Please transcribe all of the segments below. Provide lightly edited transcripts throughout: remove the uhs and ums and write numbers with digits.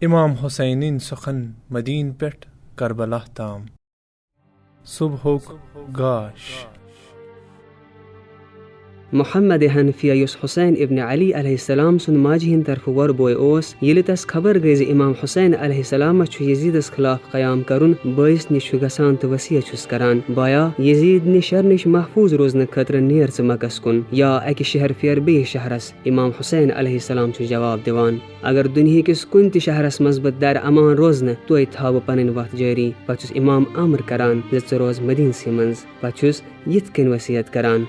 इमाम हुसैनिन सुखन मदीन पेट करबला ताम सुबहुक गाश मोहम्मद हनफिया युस हुसैन इब्न अली अलैहिस्सलाम सुन माजी हिन तरफ वर बोय ओस येले तस खबर गई ज इमाम हुसैन अलैहिस्सलाम छु यजीदस खिलाफ कयाम करुन बयस निश गसान तो वसियत छुस करान बाया यजीद नि शर निश महफूज रोजन खतर नियर च मकस कुन या एक शहर फेर बे शहरस इमाम हुसैन अलैहिस्सलाम छु जवाब दिवान अगर दुनिया किस कुन ति शहरस मजबत दर अमान रोजन तोय थाव पनन वत जारी पचुस इमाम अमर करान ज रोज मदीन सिमंज पचुस यित कन वसियत करान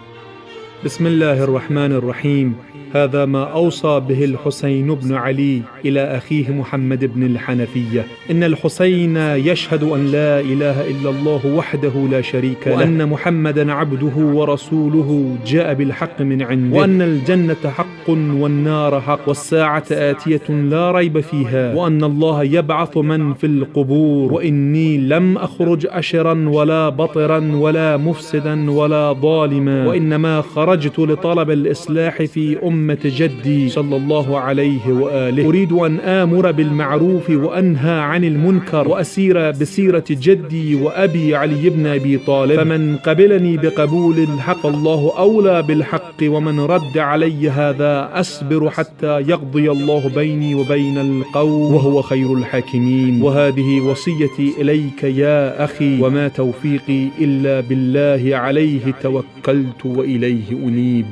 بسم الله الرحمن الرحيم. هذا ما أوصى به الحسين بن علي إلى أخيه محمد بن الحنفية. إن الحسين يشهد أن لا إله إلا الله وحده لا شريك له، وأن محمدا عبده ورسوله جاء بالحق من عنده، وأن الجنة حق والنار حق، والساعة آتية لا ريب فيها، وأن الله يبعث من في القبور، وإني لم أخرج أشرا ولا بطرا ولا مفسدا ولا ظالما، وإنما خرجت لطلب الإصلاح في أمة جدي صلى الله عليه وآله. أريد أن آمر بالمعروف وأنهى عن المنكر وأسير بسيرة جدي وأبي علي بن أبي طالب، فمن قبلني بقبول الحق الله أولى بالحق، ومن رد علي هذا أصبر حتى يقضي الله بيني وبين القوم وهو خير الحاكمين. وهذه وصيتي إليك يا أخي، وما توفيقي إلا بالله عليه توكلت وإليه أنيب.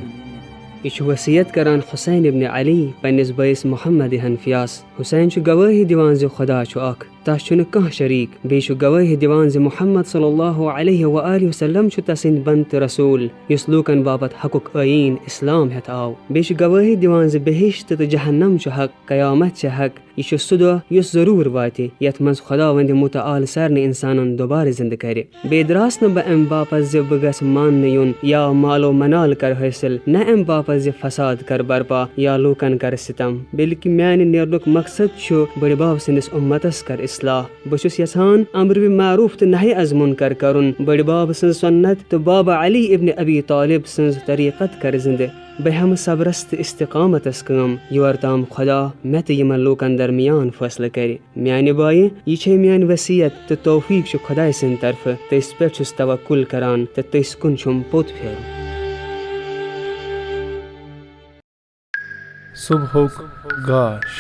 इस वसीयत करान हुसैन इब्न अली पन्निस बयस मोहम्मद हनफियास हुसैन छु गवाही दिवान ज खुदा छु अख तस छु कह शरीक बे छु गवाही दिवान ज मोहम्मद सल्लल्लाहु अलैहि व आलिहि वसल्लम छु तसिन बंत रसूल युस लूकन बाबत हकुक आईन इस्लाम हत आव बे छु गवाही दिवान ज बहिश्त त जहन्नम छु हक कयामत छु हक यश सुदो युस जरूर वाति यत मस खुदावंद मुतआल सर ने इंसानन दोबारा जिंद करे बेदरास न बम बापस ज बगस मान युन या मालो मनाल कर हासिल न एम बापस ज फसाद कर बरपा या लूकन कर सितम बल्कि म्यान नेरनुक मकसद छु बड़े बाब सिंस उम्मतस कर इस्लाह बशुस यसान अमर बिल मारूफ त नही अज मुनकर करुन बड़े बाब सिंस सुन्नत तो बाबा अली इब्न अबी तालिब सिंस तरीक़त कर जिंद बहम सबरस्त इस्तिकामत कम योर ताम खुदा मत यमन लोकन दरमियान फैसला करे म्यान बाय ये म्यान वसीयत तो तौफीक खुदा सिंद तरफ तो इस पे तवक्कुल करान तो तस कुन छुम पोत फेर सुबहुक गाश।